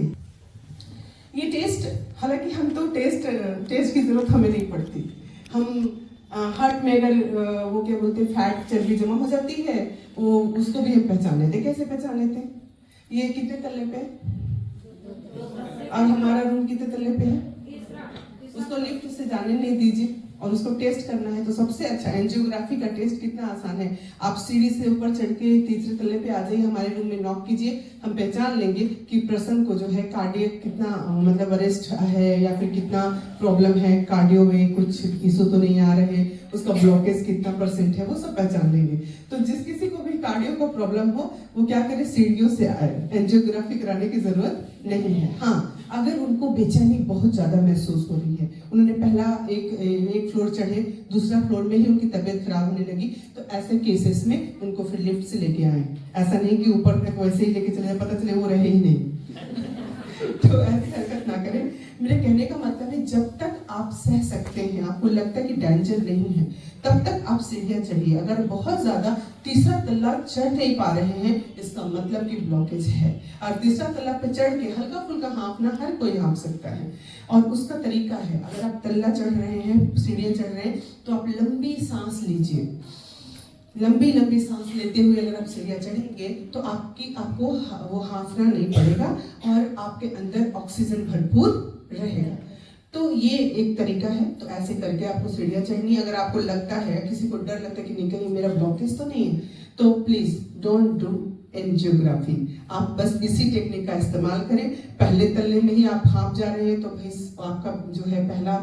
ये टेस्ट, हालांकि हम तो टेस्ट की जरूरत हमें नहीं पड़ती। हम हार्ट में अगर वो क्या बोलते हैं फैट चर्बी जमा हो जाती है, वो उसको भी हम पहचान लेते हैं। कैसे पहचान लेते हैं? ये कितने तल्ले पे है और हमारा रूम कितने तल्ले पे है, उसको लिफ्ट से जाने नहीं दीजिए और उसको टेस्ट करना है तो सबसे अच्छा एंजियोग्राफी का टेस्ट कितना आसान है। आप सीढ़ी से ऊपर चढ़ के तीसरे तल्ले पे आ जाइए, हमारे रूम में नॉक कीजिए, हम पहचान लेंगे कि पर्सन को जो है कार्डियक कितना मतलब अरेस्ट है या फिर कितना प्रॉब्लम है, कार्डियो में कुछ इशू तो नहीं आ रहे, उसका ब्लॉकेज कितना % है, वो सब पहचान लेंगे। तो जिस किसी को भी कार्डियो का प्रॉब्लम हो वो क्या करे, सीढ़ियों से आए, एंजियोग्राफी कराने की जरूरत नहीं है। हाँ, अगर उनको बेचैनी बहुत ज्यादा महसूस हो रही है, उन्होंने पहला एक फ्लोर चढ़े, दूसरा फ्लोर में ही उनकी तबीयत खराब होने लगी, तो ऐसे केसेस में उनको फिर लिफ्ट से लेके आए। ऐसा नहीं कि ऊपर तक वैसे ही लेके चले, पता चले वो रहे ही नहीं। तो ऐसी हरकत ना करें। मेरे कहने का मतलब है जब तक आप सह सकते हैं, आपको लगता है कि डेंजर नहीं है, तब तक आप सीढ़ियाँ चढ़िए। अगर बहुत ज़्यादा तीसरा तल्ला चढ़ नहीं पा रहे हैं, इसका मतलब कि ब्लॉकेज है। और तीसरा तल्ला पे चढ़ के हल्का फुल्का हाँफना हर कोई हाँफ सकता है, और उसका तरीका है, अगर आप तल्ला चढ़ रहे हैं, सीढ़ियाँ चढ़ रहे हैं, तो आप लंबी सांस लीजिए। लंबी लंबी सांस लेते हुए अगर आप सीढ़ियाँ चढ़ेंगे तो आपको वो हाँफना नहीं पड़ेगा और आपके अंदर ऑक्सीजन भरपूर रहेगा। तो ये एक तरीका है। तो ऐसे करके आपको सीढ़ियाँ चढ़नी है। अगर आपको लगता है, किसी को डर लगता है कि नहीं कहीं मेरा ब्लॉकेज तो नहीं है, तो प्लीज डोंट डू एंजियोग्राफी। आप बस इसी टेक्निक का इस्तेमाल करें। पहले तल्ले में ही आप हाँफ जा रहे हैं तो भाई आपका जो है पहला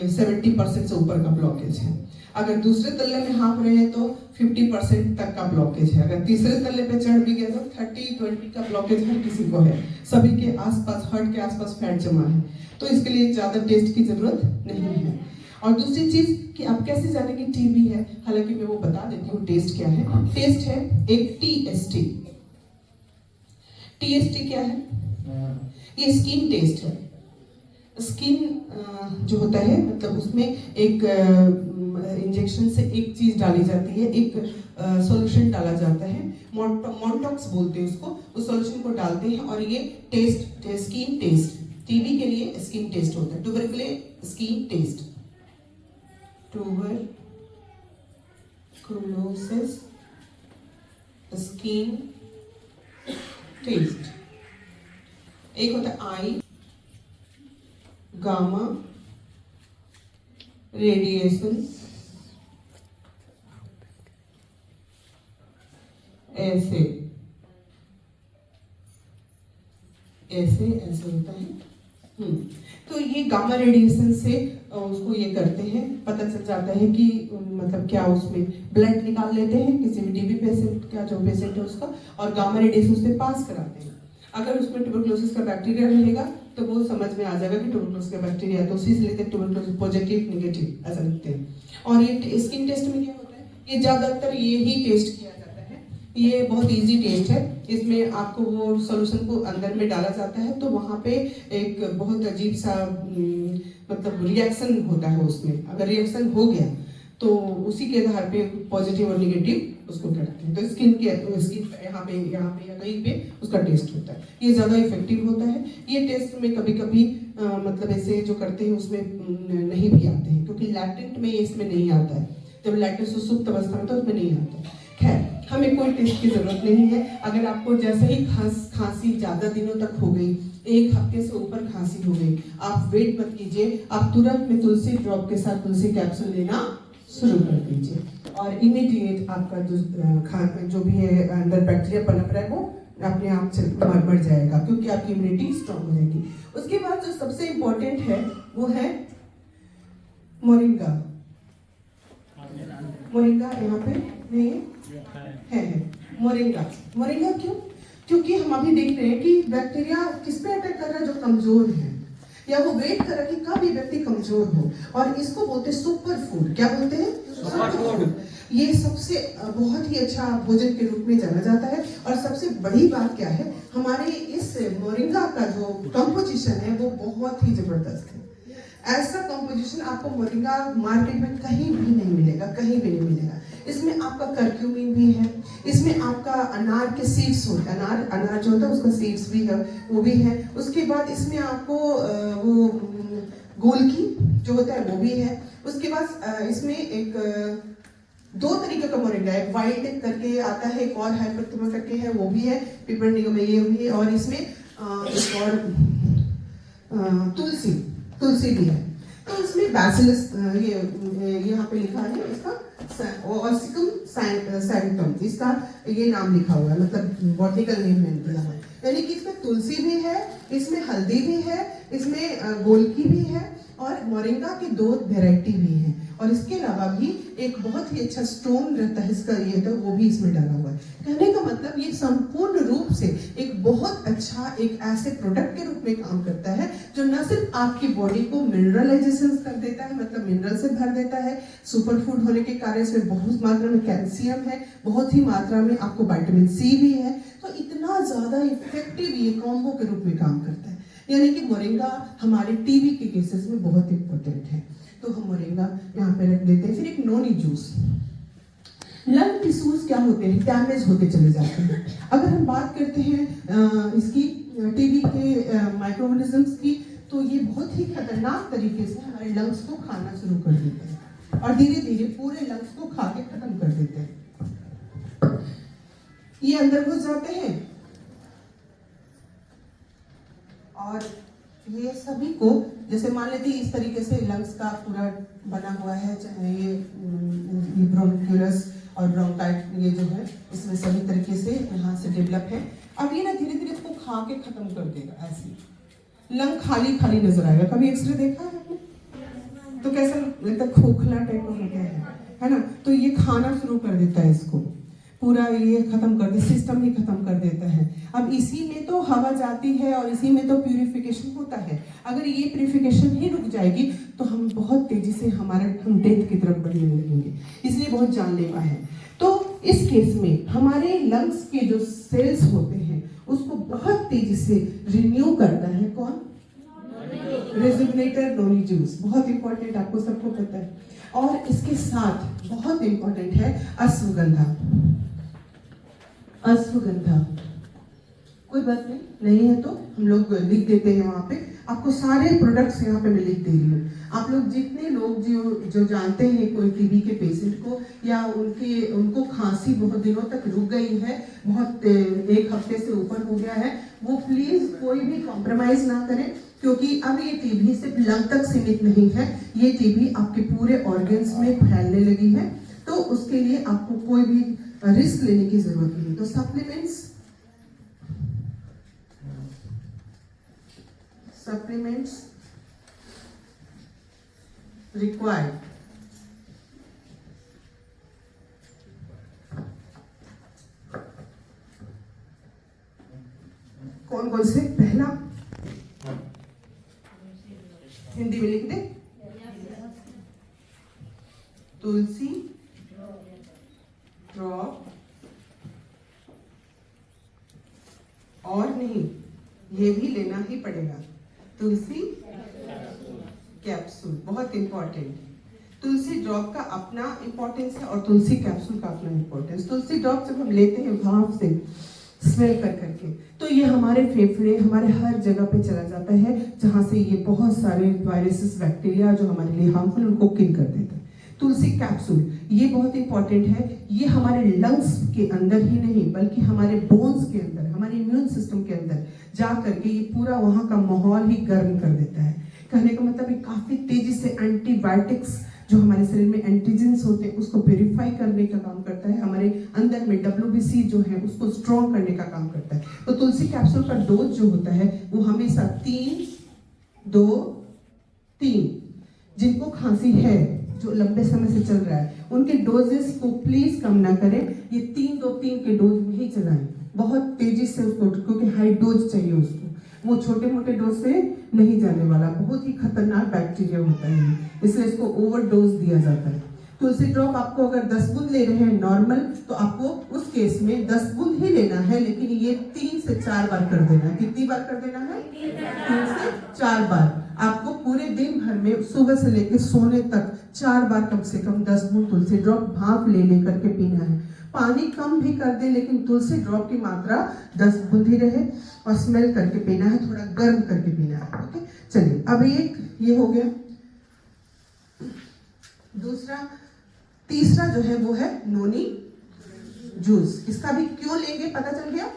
70% से ऊपर का ब्लॉकेज है। अगर दूसरे तल्ले में हाँफ रहे हैं तो 50% तक का ब्लॉकेज है। अगर तीसरे तल्ले पे चढ़ भी गए तो 30-20 का ब्लॉकेज हर किसी को है। सभी के आसपास, हार्ट के आसपास फैट जमा है, तो इसके लिए ज्यादा टेस्ट की जरूरत नहीं है। और दूसरी चीज कि आप कैसे जानेंगे टीबी है, हालांकि मैं वो बता देती हूँ टेस्ट क्या है। टेस्ट है एक टीएसटी। टीएसटी क्या है? ये स्किन टेस्ट है। स्किन जो होता है, मतलब उसमें एक इंजेक्शन से एक चीज डाली जाती है, एक सॉल्यूशन डाला जाता है, मॉन्टॉक्स बोलते हैं उसको। उस सॉल्यूशन को डालते हैं और ये टेस्ट, स्किन टेस्ट, टीबी के लिए स्किन टेस्ट होता है। Tuberculosis skin test, tuberculosis skin test. एक होता है आई गामा रेडिएशन, ऐसे होता है। तो ये गामा रेडिएशन से उसको ये करते हैं, पता चल जाता है कि मतलब क्या उसमें ब्लड निकाल लेते हैं किसी भी टीबी पेशेंट का, जो पेशेंट है उसका, और गामा रेडिएशन से पास कराते हैं। अगर उसमें ट्यूबरकुलोसिस का बैक्टीरिया रहेगा तो वो समझ में आ जाएगा कि ट्यूबरकुलोसिस का बैक्टीरिया, तो उसी से लेते ट्यूबरकुलोसिस पॉजिटिव निगेटिव ऐसा लिखते हैं। और ये स्किन टेस्ट में क्या होता है, ये ज्यादातर ये ही टेस्ट किया जाता है। ये बहुत इजी टेस्ट है। इसमें आपको वो सॉल्यूशन को अंदर में डाला जाता है, तो वहाँ पे एक बहुत अजीब सा मतलब रिएक्शन होता है उसमें। अगर रिएक्शन हो गया तो उसी के आधार पे पॉजिटिव और निगेटिव उसको करते हैं। तो स्किन यहाँ पे या कहीं पे उसका टेस्ट होता है। ये ज़्यादा इफेक्टिव होता है। ये टेस्ट में कभी कभी मतलब ऐसे जो करते हैं उसमें नहीं भी आते हैं, क्योंकि लैटेंट में इसमें नहीं आता है। जब लैटेंट सुसुप्त अवस्था में तो उसमें नहीं आता है। खैर, हमें कोई टेस्ट की जरूरत नहीं है। अगर आपको जैसे ही खांसी ज़्यादा दिनों तक हो गई, 1 हफ्ते से ऊपर खांसी हो गई, आप वेट मत कीजिए, आप तुरंत में तुलसी ड्रॉप के साथ तुलसी कैप्सूल लेना शुरू कर दीजिए और इमीडिएट आपका जो भी है अंदर बैक्टीरिया पनप रहा है वो अपने आप से मर जाएगा, क्योंकि आपकी इम्यूनिटी स्ट्रॉन्ग हो जाएगी। उसके बाद जो सबसे इम्पोर्टेंट है वो है मोरिंगा। मोरिंगा यहाँ पे नहीं है। मोरिंगा क्यों? क्योंकि हम अभी देख रहे हैं कि बैक्टीरिया किस पे अटैक कर रहा है, जो कमजोर है, या वो वेट कर रहा है कि कब ये व्यक्ति कमजोर हो, और इसको बोलते हैं सुपर फूड। क्या बोलते हैं? Super food. ये सबसे बहुत ही अच्छा भोजन के रूप में जाना जाता है। और सबसे बड़ी बात क्या है, हमारे इस मोरिंगा का जो कंपोजिशन है वो बहुत ही जबरदस्त है। ऐसा कंपोजिशन आपको मोरिंगा मार्केट में कहीं भी नहीं मिलेगा, कहीं भी नहीं मिलेगा। इसमें आपका कर्क्यूमिन भी है, इसमें आपका अनार के सीड्स होते हैं, अनार जो होता है उसका सीड्स भी है, वो भी है। उसके बाद इसमें आपको वो गोलकी जो होता है वो भी है। उसके बाद इसमें एक 2 तरीके का मोरिंगा है, वाइल्ड करके आता है, एक और हाइपरथेमा करके है, वो भी है। पिपरनिको में ये भी है, और इसमें एक और तुलसी भी है। तो इसमें बैसिलस ये यहाँ पे लिखा है इसका ऑसिकम सैंक्टम, इसका ये नाम लिखा हुआ है, मतलब बॉटनिकल नेम में लिखा है। यानी कि इसमें तुलसी भी है, इसमें हल्दी भी है, इसमें गोलकी भी है, और मोरिंगा की 2 वैरायटी भी है। और इसके अलावा भी एक बहुत ही अच्छा स्टोन रहता है इसका, ये तो वो भी इसमें डाला हुआ है। कहने का मतलब ये संपूर्ण रूप से एक बहुत अच्छा एक ऐसे प्रोडक्ट के रूप में काम करता है, जो न सिर्फ आपकी बॉडी को मिनरलाइजेशन कर देता है, मतलब मिनरल से भर देता है। सुपर फूड होने के कारण इसमें बहुत मात्रा में कैल्शियम है, बहुत ही मात्रा में आपको विटामिन सी भी है। तो इतना ज्यादा इफेक्टिव ये कॉम्बो के रूप में काम करता है। यानी कि मोरिंगा हमारे टीबी के केसेस में बहुत इंपॉर्टेंट है। तो हम मोरिंगा यहाँ पे रख देते हैं। फिर एक नोनी जूस। लंग टिश्यूज क्या होते हैं, डैमेज होते चले जाते हैं। अगर हम बात करते हैं इसकी टीबी के माइक्रोऑर्गेनिजम्स की, तो ये बहुत ही खतरनाक तरीके से हमारे लंग्स को खाना शुरू कर देते हैं और धीरे धीरे पूरे लंग्स को खा के खत्म कर देते हैं। ये अंदर घुस जाते हैं और ये सभी को, जैसे मान लेते हैं इस तरीके से लंग्स का पूरा बना हुआ है, चाहे ये ब्रोंक्यूलस और ब्रोंकाइट, ये जो है इसमें सभी तरीके से यहाँ से डेवलप है। अब ये ना धीरे धीरे इसको खा के खत्म कर देगा। ऐसे लंग खाली खाली नजर आएगा। कभी एक्सरे देखा है आपने? तो कैसा लगता है, खोखला टाइप का होता है ना। तो ये खाना शुरू कर देता है, इसको पूरा ये खत्म कर दे, सिस्टम ही खत्म कर देता है। अब इसी में तो हवा जाती है और इसी में तो प्यूरिफिकेशन होता है। अगर ये प्यूरिफिकेशन ही रुक जाएगी तो हम बहुत तेजी से हम डेथ की तरफ बढ़ने लगेंगे, इसलिए बहुत जानलेवा है। तो इस केस में हमारे लंग्स के जो सेल्स होते हैं उसको बहुत तेजी से रिन्यू करता है कौन? रेजुविनेटर नोनी जूस। बहुत इंपॉर्टेंट, आपको सबको पता है। और इसके साथ बहुत इंपॉर्टेंट है अश्वगंधा। अश्वगंधा कोई बात नहीं है तो हम लोग लिख देते हैं वहाँ पे। आपको सारे प्रोडक्ट्स यहाँ पे मैं लिख दे रही हूँ। आप लोग जितने लोग जो जानते हैं कोई टीबी के पेशेंट को, या उनको खांसी बहुत दिनों तक रुक गई है, बहुत एक हफ्ते से ऊपर हो गया है, वो प्लीज कोई भी कॉम्प्रोमाइज ना करें, क्योंकि अब ये टीबी सिर्फ लंग तक सीमित नहीं है, ये टीबी आपके पूरे ऑर्गन्स में फैलने लगी है। तो उसके लिए आपको कोई भी रिस्क लेने की जरूरत नहीं। तो सप्लीमेंट्स रिक्वायर्ड। कौन कौन से? पहला हिंदी में लिख दे, तुलसी ड्रॉप, और नहीं ये भी लेना ही पड़ेगा, तुलसी कैप्सूल। बहुत इंपॉर्टेंट। तुलसी ड्रॉप का अपना इंपॉर्टेंस है और तुलसी कैप्सूल का अपना इंपॉर्टेंस। तुलसी ड्रॉप जब हम लेते हैं भाप से स्मेल कर करके, तो ये हमारे फेफड़े, हमारे हर जगह पे चला जाता है, जहाँ से ये बहुत सारे वायरसेस, बैक्टीरिया जो हमारे लिए हार्मफुल, उनको किल कर देता है। तुलसी कैप्सूल ये बहुत इंपॉर्टेंट है। ये हमारे लंग्स के अंदर ही नहीं बल्कि हमारे बोन्स के अंदर, हमारे इम्यून सिस्टम के अंदर जा करके ये पूरा वहाँ का माहौल ही गर्म कर देता है। कहने का मतलब ये काफी तेजी से एंटीबायोटिक्स जो हमारे शरीर में एंटीजेंस होते हैं उसको प्यूरिफाई करने का काम करता है। हमारे अंदर में WBC जो है उसको स्ट्रॉन्ग करने का काम करता है। तो तुलसी कैप्सूल का डोज जो होता है वो हमेशा 3-2-3। जिनको खांसी है, जो लंबे समय से चल रहा है, उनके डोजेस को प्लीज कम ना करें। ये 3-2-3 के डोज में ही चलाएं, बहुत तेजी से उसको, क्योंकि हाई डोज चाहिए उसको। वो छोटे मोटे डोज से नहीं जाने वाला, बहुत ही खतरनाक बैक्टीरिया होता है, इसलिए इसको ओवर डोज दिया जाता है। तुलसी ड्रॉप आपको अगर 10 बूंद ले रहे हैं नॉर्मल, तो आपको उस केस में 10 बूंद ही लेना है, लेकिन ये 3 से 4 बार कर देना है। कितनी बार कर देना है? 3 से 4 बार। आपको पूरे दिन भर में सुबह से लेकर सोने तक 4 बार कम से कम 10 बूंद तुलसी ड्रॉप भाप ले लेकर के पीना है। पानी कम भी कर दे, लेकिन तुलसी ड्रॉप की मात्रा 10 बूंद ही रहे और स्मेल करके पीना है, थोड़ा गर्म करके पीना है। ओके, चलिए अब ये हो गया। तीसरा जो है वो है नोनी जूस। इसका भी क्यों लेंगे पता चल गया।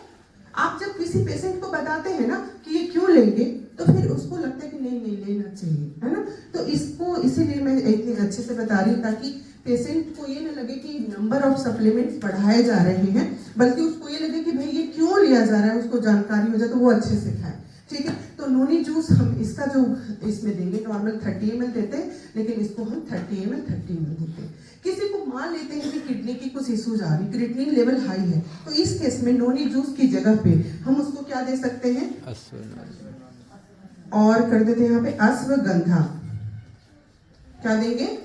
आप जब किसी पेशेंट को बताते हैं ना कि ये क्यों लेंगे, तो फिर उसको लगता है कि नहीं लेना चाहिए, है ना। तो इसको इसीलिए मैं इतने अच्छे से बता रही हूँ ताकि पेशेंट को ये ना लगे कि नंबर ऑफ सप्लीमेंट्स बढ़ाए जा रहे हैं, बल्कि उसको ये लगे कि भाई ये क्यों लिया जा रहा है, उसको जानकारी हो जाए तो वो अच्छे से खाए। ठीक है, तो नोनी जूस हम इसका जो इसमें देंगे, नॉर्मल 30 ml देते हैं, लेकिन इसको हम 30 ml देते हैं। किसी को मान लेते हैं कि किडनी की कुछ इश्यूज आ रही, क्रिएटिनिन लेवल हाई है, तो इस केस में नोनी जूस की जगह पे हम उसको क्या दे सकते हैं, और कर देते हैं यहाँ पे अश्वगंधा। क्या देंगे?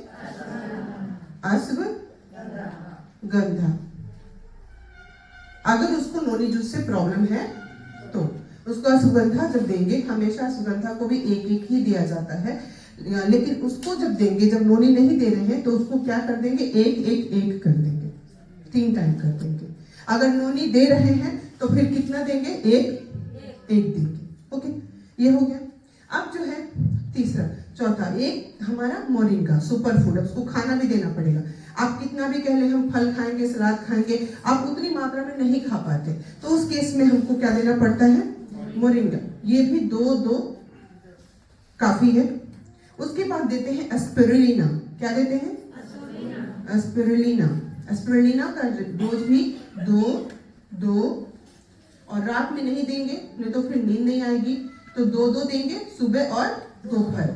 अश्वगंधा। अगर उसको नोनी जूस से प्रॉब्लम है तो उसको अश्वगंधा जब देंगे, हमेशा अश्वगंधा को भी एक एक ही दिया जाता है, लेकिन उसको जब देंगे, जब नोनी नहीं दे रहे हैं तो उसको क्या कर देंगे, एक एक एक कर देंगे, 3 टाइम कर देंगे। अगर नोनी दे रहे हैं तो फिर कितना देंगे, एक एक देंगे। ओके, ये हो गया। अब जो है तीसरा, चौथा, एक हमारा मोरिंगा सुपर फूड, उसको खाना भी देना पड़ेगा। आप कितना भी कह ले हम फल खाएंगे, सलाद खाएंगे, आप उतनी मात्रा में नहीं खा पाते, तो उस केस में हमको क्या देना पड़ता है, मोरिंगा। ये भी 2 काफी है। उसके बाद देते हैं एस्पिरुलिना। क्या देते हैं, एस्पिरुलिना। एस्पिरुलिना का डोज भी 2 और रात में नहीं देंगे, नहीं तो फिर नींद नहीं आएगी, तो 2 देंगे, सुबह और दोपहर।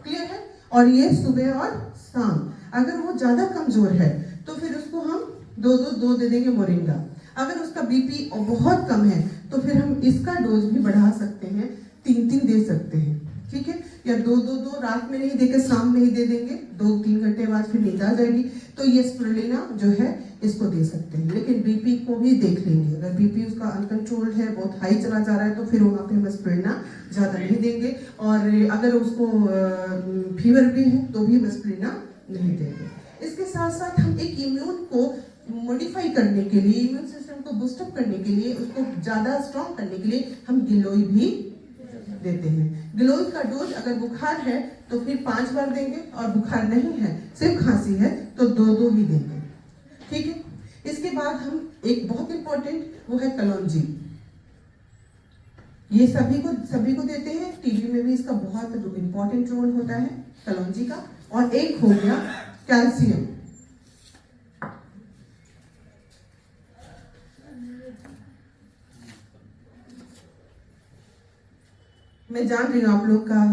क्लियर है? और ये सुबह और शाम। अगर वो ज्यादा कमजोर है तो फिर उसको हम 2 दे देंगे मोरिंगा। अगर उसका बीपी बहुत कम है तो फिर हम इसका डोज भी बढ़ा सकते हैं, 3 दे सकते हैं। ठीक है, या 2 रात में नहीं देकर शाम में ही दे देंगे, 2-3 घंटे बाद फिर नींद आ जाएगी, तो ये स्पिरुलिना जो है इसको दे सकते हैं। लेकिन बीपी को भी देख लेंगे, अगर बीपी उसका अनकंट्रोल्ड है, बहुत हाई चला जा रहा है, तो फिर वहाँ पे हम स्पिरुलिना ज़्यादा नहीं देंगे। और अगर उसको फीवर भी है तो भी हम स्पिरुलिना नहीं देंगे। इसके साथ साथ हम एक इम्यून को मॉडिफाई करने के लिए, इम्यून सिस्टम को बूस्टअप करने के लिए, उसको ज़्यादा स्ट्रॉन्ग करने के लिए हम गिलोय भी देते हैं। गिलोय का डोज अगर बुखार है तो फिर 5 बार देंगे, और बुखार नहीं है, सिर्फ खांसी है, तो 2 ही देंगे। ठीक है, इसके बाद हम एक बहुत इंपॉर्टेंट, वो है कलौंजी। ये सभी को देते हैं, टीबी में भी इसका बहुत इंपॉर्टेंट रोल होता है कलौंजी का। और एक हो गया कैल्शियम। मैं जान रही हूँ आप लोग का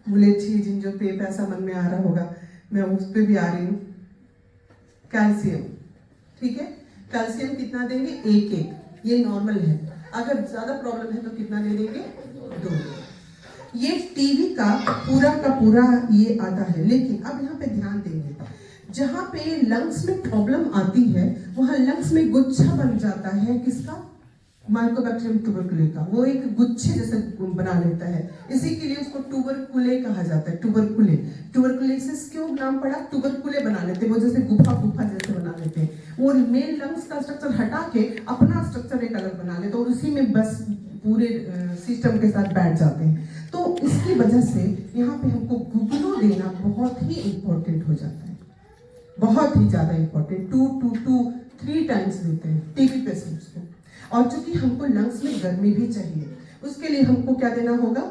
मुलेठी जिंजो पे पैसा मन में आ रहा होगा, मैं उस पे भी आ रही हूँ। कैल्शियम, ठीक है, कैल्शियम कितना देंगे, 1, ये नॉर्मल है। अगर ज्यादा प्रॉब्लम है तो कितना दे देंगे, 2। ये टीबी का पूरा ये आता है। लेकिन अब यहाँ पे ध्यान देंगे, जहाँ पे लंग्स में प्रॉब्लम आती है वहाँ लंग्स में गुच्छा बन जाता है, किसका, माइकोबैक्टीरियम ट्यूबरकुले का। वो एक गुच्छे जैसे बना लेता है, इसी के लिए उसको ट्यूबरकुले कहा जाता है। ट्यूबरकुलेसिस क्यों नाम पड़ा, ट्यूबरकुले बना लेते हैं, वो जैसे गुफा जैसे बना लेते हैं। वो मेन लंग्स का स्ट्रक्चर हटा के अपना स्ट्रक्चर एक अलग बना लेते हैं, और उसी में बस पूरे सिस्टम के साथ बैठ जाते हैं। तो इसकी वजह से यहाँ पे हमको गुगलो देना बहुत ही इम्पोर्टेंट हो जाता है, बहुत ही ज्यादा इम्पोर्टेंट। 2 टाइम्स देते हैं टीबी पेशेंट्स को। और चूंकि हमको लंग्स में गर्मी भी चाहिए, उसके लिए हमको क्या देना होगा,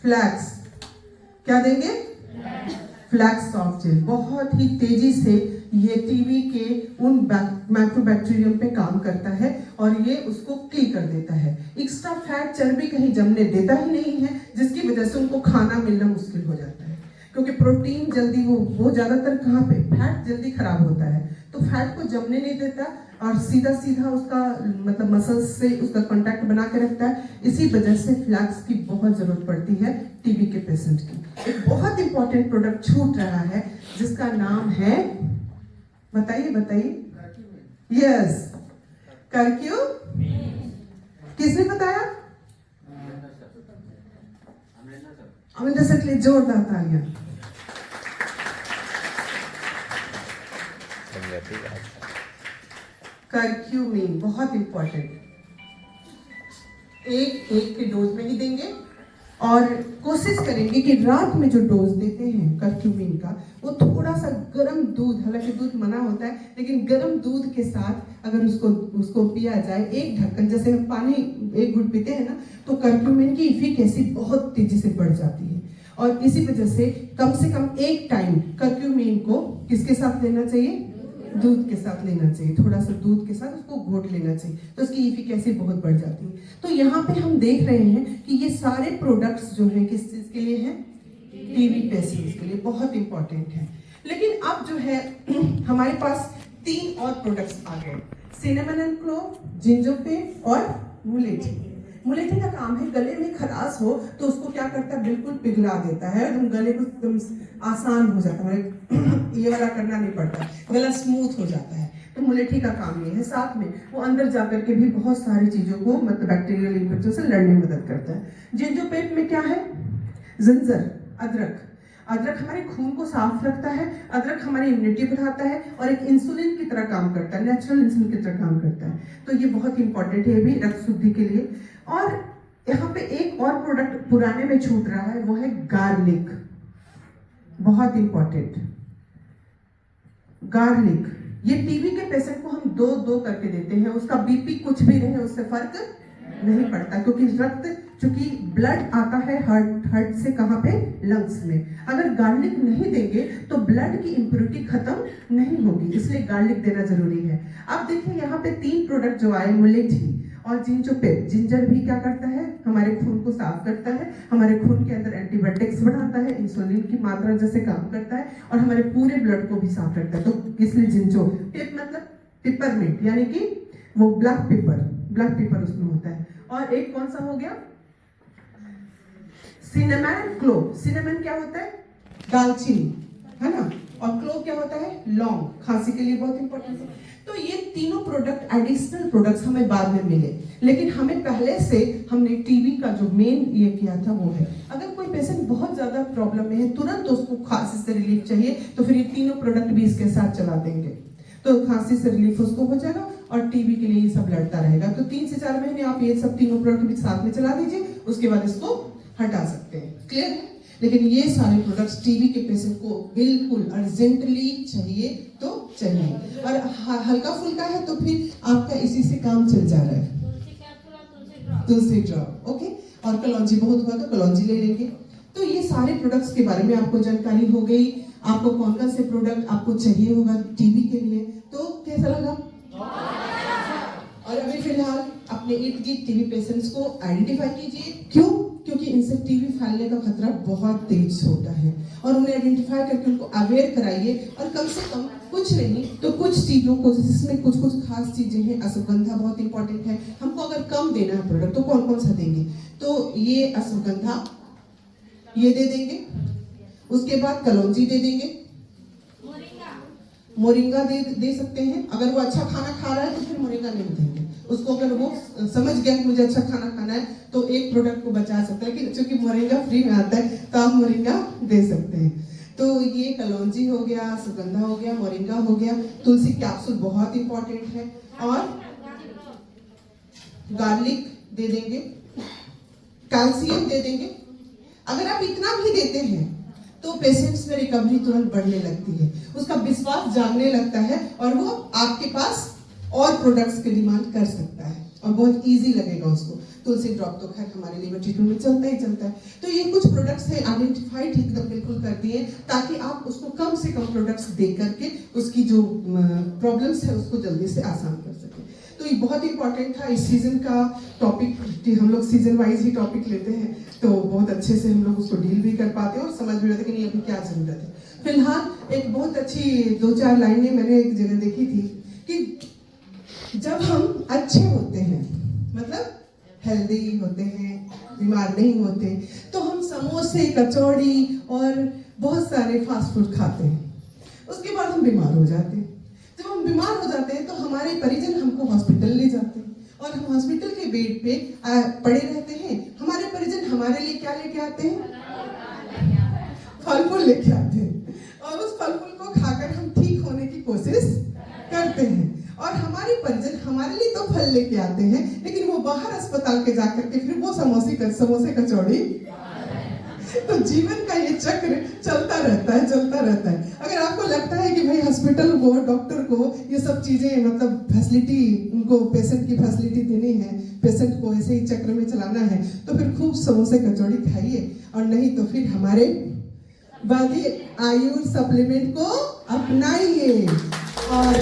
फ्लैक्स। क्या देंगे, फ्लैक्स सॉफ्ट जेल। बहुत ही तेजी से ये टीबी के उन माइक्रोबैक्टीरियम पे काम करता है और ये उसको किल कर देता है। एक्स्ट्रा फैट चर्बी कहीं जमने देता ही नहीं है, जिसकी वजह से उनको खाना मिलना मुश्किल हो जाता है, क्योंकि प्रोटीन जल्दी वो ज्यादातर कहाँ पे, फैट जल्दी खराब होता है, तो फैट को जमने नहीं देता और सीधा उसका मतलब मसल्स से उसका कांटेक्ट बना के रखता है। इसी वजह से फ्लैक्स की बहुत जरूरत पड़ती है टीबी के पेशेंट की। एक बहुत इंपॉर्टेंट प्रोडक्ट छूट रहा है जिसका नाम है, बताइए, यस, कर्क्यूमिन। किसने बताया, अमरिंदर सर के लिए जोरदार तालियां। कर्क्यूमिन बहुत इंपॉर्टेंट, एक के डोज में ही देंगे, और कोशिश करेंगे कि रात में जो डोज देते हैं कर्क्यूमिन का, वो थोड़ा सा गर्म दूध, हालांकि दूध मना होता है, लेकिन गर्म दूध के साथ अगर उसको पिया जाए, 1 ढक्कन, जैसे हम पानी 1 घूंट पीते हैं ना, तो कर्क्यूमिन की इफिकेसी बहुत तेजी से बढ़ जाती है। और इसी वजह से कम 1 टाइम कर्क्यूमिन को किसके साथ लेना चाहिए, दूध के साथ लेना चाहिए, थोड़ा सा दूध के साथ उसको घोट लेना चाहिए, तो उसकी इफिकेसी बहुत बढ़ जाती है। तो यहाँ पे हम देख रहे हैं कि ये सारे प्रोडक्ट्स जो हैं किस चीज के लिए हैं, टीबी पेशेंट्स के लिए बहुत इंपॉर्टेंट है। लेकिन अब जो है हमारे पास 3 और प्रोडक्ट्स आ गए, सिनेमन एंड क्लोव, जिंजोपे और मुलेठी। मुलेठी का काम है, गले में खराश हो तो उसको क्या करता है, बिल्कुल पिघला देता है, एकदम गले को आसान हो जाता है, ये वाला करना नहीं पड़ता, गला स्मूथ हो जाता है। तो मुलेठी का काम ये है। साथ में वो अंदर जाकर के भी बहुत सारी चीजों को मतलब बैक्टीरियल इन्फेक्शन से लड़ने में मदद करता है। जिंजोपेप में क्या है? जिंजर, अदरक। अदरक हमारे खून को साफ रखता है, अदरक हमारी इम्यूनिटी बढ़ाता है और एक इंसुलिन की तरह काम करता है, नेचुरल इंसुलिन की तरह काम करता है। तो ये बहुत इंपॉर्टेंट है, ये भी रक्त शुद्धि के लिए। और यहाँ पे एक और प्रोडक्ट पुराने में छूट रहा है, वो है गार्लिक। बहुत इंपॉर्टेंट, गार्लिक। ये टीबी के पेशेंट को हम दो करके देते हैं, उसका बीपी कुछ भी रहे उससे फर्क नहीं पड़ता, क्योंकि रक्त, चूंकि ब्लड आता है हार्ट से कहाँ पे? लंग्स में। अगर गार्लिक नहीं देंगे तो ब्लड की इंप्योरिटी खत्म नहीं होगी, इसलिए गार्लिक देना जरूरी है। अब देखिए यहाँ पे 3 प्रोडक्ट जो आए, मुलेठी और जिंजोपेप। जिंजर भी क्या करता है? हमारे खून को साफ करता है, हमारे खून के अंदर एंटीबायोटिक्स बढ़ाता है, इंसुलिन की मात्रा जैसे काम करता है और हमारे पूरे ब्लड को भी साफ रखता है। तो इसलिए जिंजोपेप मतलब पिपरमिंट, यानी कि वो ब्लैक पेपर उसमें होता है। और एक कौन सा हो गया? Cinnamon, clove. सिनेमन क्या होता है? दालचीनी, है ना? और क्लोव क्या होता है? लौंग, खांसी के लिए बहुत इंपॉर्टेंट है। तो ये तीनों प्रोडक्ट, एडिशनल प्रोडक्ट्स हमें बाद में मिले, लेकिन हमें पहले से हमने टीबी का जो मेन ये किया था वो है। अगर कोई पेशेंट बहुत ज्यादा प्रॉब्लम में है, तुरंत उसको खांसी से रिलीफ चाहिए, तो फिर ये तीनों प्रोडक्ट भी इसके साथ चला देंगे, तो खांसी से रिलीफ उसको हो जाएगा और टीबी के लिए ये सब लड़ता रहेगा। तो 3 से 4 महीने आप ये सब तीनों प्रोडक्ट भी साथ में चला दीजिए, उसके बाद इसको हटा सकते हैं। क्लियर है? लेकिन ये सारे प्रोडक्ट्स टीबी के पेशेंट को बिल्कुल अर्जेंटली चाहिए तो चाहिए, और हल्का फुल्का है तो फिर आपका इसी से काम चल जा रहा है। तुलसी ड्रॉप, ओके। और कलौंजी बहुत हुआ तो कलौंजी ले लेंगे। तो ये सारे प्रोडक्ट्स के बारे में आपको जानकारी हो गई। आपको कौन कौन से प्रोडक्ट आपको चाहिए होगा टीबी के लिए, तो कैसा लगा? और अभी फिलहाल अपने इर्द गिर्द टीबी पेशेंट्स को आइडेंटिफाई कीजिए। क्यों? क्योंकि इनसे टीबी फैलने का खतरा बहुत तेज होता है, और उन्हें आइडेंटिफाई करके उनको अवेयर कराइए। और कम से कम कुछ नहीं तो कुछ चीजों को, जिसमें कुछ खास चीजें हैं। अश्वगंधा बहुत इंपॉर्टेंट है। हमको अगर कम देना है प्रोडक्ट तो कौन कौन सा देंगे? तो ये अश्वगंधा ये दे देंगे, उसके बाद कलौंजी दे देंगे, मोरिंगा दे सकते हैं। अगर वो अच्छा खाना खा रहा है तो फिर मोरिंगा नहीं देंगे उसको। अगर वो समझ गया कि मुझे अच्छा खाना खाना है तो एक प्रोडक्ट को बचा सकता है, लेकिन चूंकि मोरिंगा फ्री में आता है तो आप मोरिंगा दे सकते हैं। तो ये कलौंजी हो गया, सुगंधा हो गया, मोरिंगा हो गया, तुलसी कैप्सूल बहुत इंपॉर्टेंट है, और गार्लिक दे देंगे, कैल्शियम दे देंगे। अगर आप इतना भी देते हैं तो पेशेंट्स में रिकवरी तुरंत बढ़ने लगती है, उसका विश्वास जागने लगता है और वो आपके पास और प्रोडक्ट्स की डिमांड कर सकता है और बहुत इजी लगेगा उसको। तुलसी ड्रॉप तो खैर हमारे लिवर ट्रीटमेंट में चलता ही चलता है। तो ये कुछ प्रोडक्ट्स हैं, आइडेंटिफाइड एकदम बिल्कुल कर दिए, ताकि आप उसको कम से कम प्रोडक्ट्स दे करके उसकी जो प्रॉब्लम्स है उसको जल्दी से आसान कर सकें। तो ये बहुत इंपॉर्टेंट था। इस सीजन का टॉपिक, हम लोग सीजन वाइज ही टॉपिक लेते हैं तो बहुत अच्छे से हम लोग उसको डील भी कर पाते हैं और समझ भी रहते कि नहीं अभी क्या जरूरत है। फिलहाल एक बहुत अच्छी 2-4 लाइनें मैंने एक जगह देखी थी कि जब हम अच्छे होते हैं, मतलब हेल्दी होते हैं, बीमार नहीं होते, तो हम समोसे, कचौड़ी और बहुत सारे फास्ट फूड खाते हैं। उसके बाद हम बीमार हो जाते हैं। जब हम बीमार हो जाते हैं तो हमारे परिजन हमको हॉस्पिटल ले जाते हैं और हम हॉस्पिटल के बेड पे पड़े रहते हैं। हमारे परिजन हमारे लिए क्या लेके आते हैं? फल फूल लेके आते हैं, और उस फल फूल को खाकर हम ठीक होने की कोशिश करते हैं। और हमारे परिजन हमारे लिए तो फल लेके आते हैं, लेकिन वो बाहर अस्पताल के जाकर के फिर वो समोसे कचौड़ी। तो जीवन का ये चक्र चलता रहता है। अगर आपको लगता है कि भाई हॉस्पिटल को, डॉक्टर को ये सब चीजें मतलब फैसिलिटी, उनको पेशेंट की फैसिलिटी देनी है, पेशेंट को ऐसे ही चक्र में चलाना है, तो फिर खूब समोसे कचौड़ी खाइए, और नहीं तो फिर हमारे बाकी आयुर्वेद सप्लीमेंट को अपनाइए। और